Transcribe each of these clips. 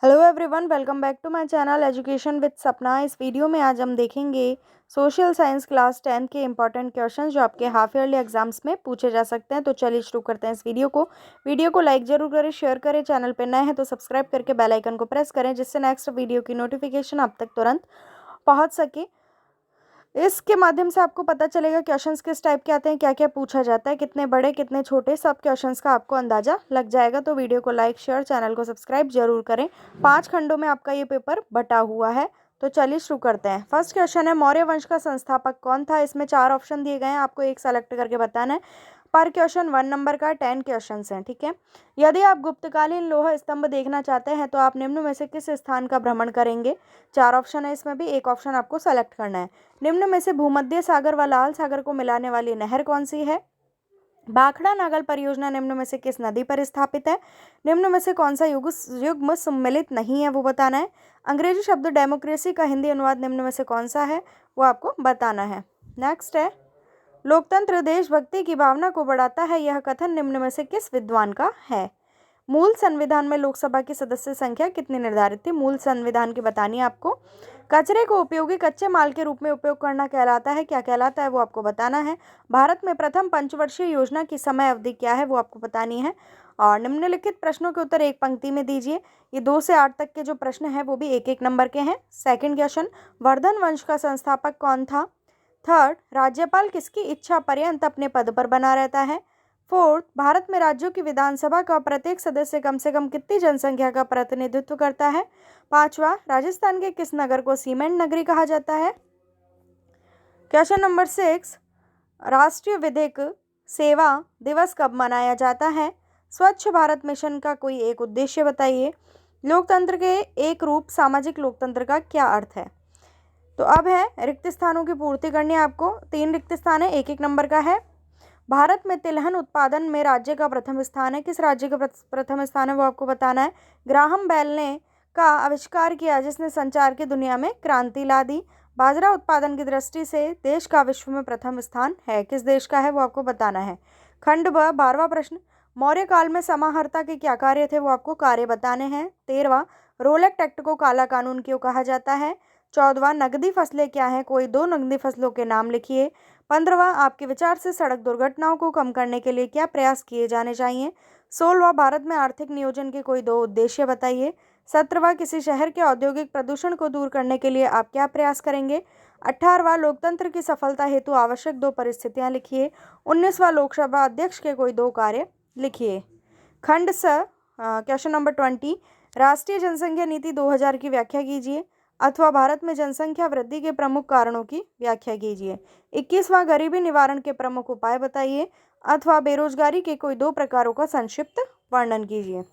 Hello everyone, welcome back to my channel education with Sapna. इस video में आज हम देखेंगे सोशल साइंस क्लास 10 के इंपॉर्टेंट क्वेश्चन जो आपके हाफ ईयरली एग्जाम्स में पूछे जा सकते हैं। तो चलिए शुरू करते हैं इस वीडियो को लाइक जरूर करें, शेयर करें। चैनल पर नए हैं तो सब्सक्राइब करके बेल आइकन को प्रेस करें जिससे नेक्स्ट वीडियो की नोटिफिकेशन आप तक तुरंत पहुँच सके। इसके माध्यम से आपको पता चलेगा क्वेश्चंस किस टाइप के आते हैं, क्या क्या पूछा जाता है, कितने बड़े कितने छोटे, सब क्वेश्चंस का आपको अंदाजा लग जाएगा। तो वीडियो को लाइक शेयर, चैनल को सब्सक्राइब जरूर करें। 5 खंडों में आपका ये पेपर बटा हुआ है। तो चलिए शुरू करते हैं। फर्स्ट क्वेश्चन है, मौर्य वंश का संस्थापक कौन था? इसमें 4 ऑप्शन दिए गए हैं, आपको एक सेलेक्ट करके बताना है। पर क्वेश्चन 1 नंबर का 10 क्वेश्चन हैं, ठीक है। यदि आप गुप्तकालीन लौह स्तंभ देखना चाहते हैं तो आप निम्न में से किस स्थान का भ्रमण करेंगे? 4 ऑप्शन है, इसमें भी एक ऑप्शन आपको सेलेक्ट करना है। निम्न में से भूमध्य सागर व लाल सागर को मिलाने वाली नहर कौन सी है? भाखड़ा नागल परियोजना निम्न में से किस नदी पर स्थापित है? निम्न में से कौन सा युग्म सम्मिलित नहीं है, वो बताना है। अंग्रेजी शब्द डेमोक्रेसी का हिंदी अनुवाद निम्न में से कौन सा है, वो आपको बताना है। नेक्स्ट है, लोकतंत्र देशभक्ति की भावना को बढ़ाता है, यह कथन निम्न में से किस विद्वान का है? मूल संविधान में लोकसभा की सदस्य संख्या कितनी निर्धारित थी? मूल संविधान की बतानी है आपको। कचरे को उपयोगी कच्चे माल के रूप में उपयोग करना कहलाता है, क्या कहलाता है, वो आपको बताना है। भारत में प्रथम पंचवर्षीय योजना की समय अवधि क्या है, वो आपको बतानी है। और निम्नलिखित प्रश्नों के उत्तर एक पंक्ति में दीजिए। ये 2 से 8 तक के जो प्रश्न हैं वो भी एक एक नंबर के हैं। सेकंड क्वेश्चन, वर्धन वंश का संस्थापक कौन था? थर्ड, राज्यपाल किसकी इच्छा पर्यंत अपने पद पर बना रहता है? फोर्थ, भारत में राज्यों की विधानसभा का प्रत्येक सदस्य कम से कम कितनी जनसंख्या का प्रतिनिधित्व करता है? पांचवा, राजस्थान के किस नगर को सीमेंट नगरी कहा जाता है? क्वेश्चन नंबर 6, राष्ट्रीय विधिक सेवा दिवस कब मनाया जाता है? स्वच्छ भारत मिशन का कोई एक उद्देश्य बताइए। लोकतंत्र के एक रूप सामाजिक लोकतंत्र का क्या अर्थ है? तो अब है रिक्त स्थानों की पूर्ति करनी है आपको। 3 रिक्त स्थान है, एक एक नंबर का है। भारत में तिलहन उत्पादन में राज्य का प्रथम स्थान है, किस राज्य का प्रथम स्थान है, वो आपको बताना है। ग्राहम बेल ने का आविष्कार किया जिसने संचार की दुनिया में क्रांति ला दी। बाजरा उत्पादन की दृष्टि से देश का विश्व में प्रथम स्थान है, किस देश का है, वो आपको बताना है। खंड ब 12वां प्रश्न, मौर्य काल में समाहर्ता के क्या कार्य थे, वो आपको कार्य बताने हैं। 13वां, रोलेक्ट एक्ट को काला कानून क्यों कहा जाता है? 14वां, नकदी फसलें क्या हैं, कोई 2 नकदी फसलों के नाम लिखिए। 15वां, आपके विचार से सड़क दुर्घटनाओं को कम करने के लिए क्या प्रयास किए जाने चाहिए? 16वां, भारत में आर्थिक नियोजन के कोई 2 उद्देश्य बताइए। 17वां, किसी शहर के औद्योगिक प्रदूषण को दूर करने के लिए आप क्या प्रयास करेंगे? 18वां, लोकतंत्र की सफलता हेतु आवश्यक 2 परिस्थितियां लिखिए। 19वां, लोकसभा अध्यक्ष के कोई 2 कार्य लिखिए। खंड स क्वेश्चन नंबर 20, राष्ट्रीय जनसंख्या नीति 2000 की व्याख्या कीजिए, अथवा भारत में जनसंख्या वृद्धि के प्रमुख कारणों की व्याख्या कीजिए। 21वां, गरीबी निवारण के प्रमुख उपाय बताइए, अथवा बेरोजगारी के कोई 2 प्रकारों का संक्षिप्त वर्णन कीजिए।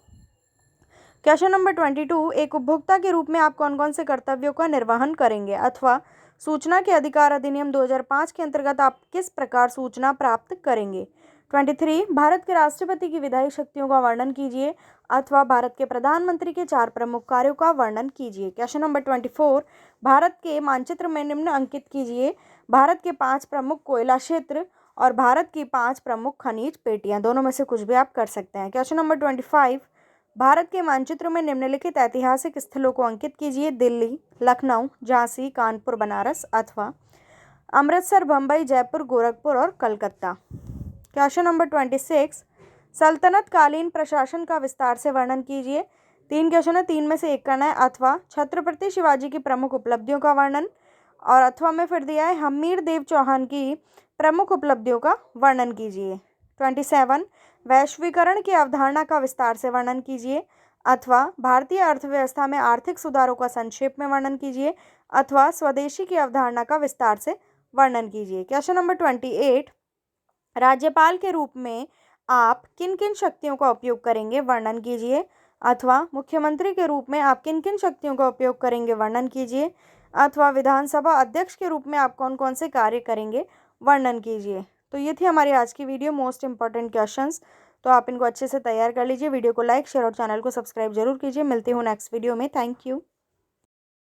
क्वेश्चन नंबर 22, एक उपभोक्ता के रूप में आप कौन कौन से कर्तव्यों का निर्वहन करेंगे, अथवा सूचना के अधिकार अधिनियम 2005 के अंतर्गत आप किस प्रकार सूचना प्राप्त करेंगे। 23, भारत के राष्ट्रपति की विधायी शक्तियों का वर्णन कीजिए, अथवा भारत के प्रधानमंत्री के 4 प्रमुख कार्यों का वर्णन कीजिए। क्वेश्चन नंबर 24, भारत के मानचित्र में निम्न अंकित कीजिए भारत के 5 प्रमुख कोयला क्षेत्र और भारत की 5 प्रमुख खनिज पेटियां, दोनों में से कुछ भी आप कर सकते हैं। क्वेश्चन नंबर 25, भारत के मानचित्र में निम्नलिखित ऐतिहासिक स्थलों को अंकित कीजिए। दिल्ली, लखनऊ, झांसी, कानपुर, बनारस, अथवा अमृतसर, बम्बई, जयपुर, गोरखपुर और कलकत्ता। क्वेश्चन नंबर 26, सल्तनत कालीन प्रशासन का विस्तार से वर्णन कीजिए। 3 क्वेश्चन है, 3 में से एक करना है। अथवा छत्रपति शिवाजी की प्रमुख उपलब्धियों का वर्णन, और अथवा में फिर दिया है हमीर देव चौहान की प्रमुख उपलब्धियों का वर्णन कीजिए। 27, वैश्वीकरण की अवधारणा का विस्तार से वर्णन कीजिए, अथवा भारतीय अर्थव्यवस्था में आर्थिक सुधारों का संक्षेप में वर्णन कीजिए, अथवा स्वदेशी की अवधारणा का विस्तार से वर्णन कीजिए। क्वेश्चन नंबर 28, राज्यपाल के रूप में आप किन किन शक्तियों का उपयोग करेंगे, वर्णन कीजिए, अथवा मुख्यमंत्री के रूप में आप किन किन शक्तियों का उपयोग करेंगे, वर्णन कीजिए, अथवा विधानसभा अध्यक्ष के रूप में आप कौन कौन से कार्य करेंगे, वर्णन कीजिए। तो ये थी हमारी आज की वीडियो, मोस्ट इंपॉर्टेंट क्वेश्चंस। तो आप इनको अच्छे से तैयार कर लीजिए। वीडियो को लाइक शेयर और चैनल को सब्सक्राइब जरूर कीजिए। मिलती हूँ नेक्स्ट वीडियो में। Thank you.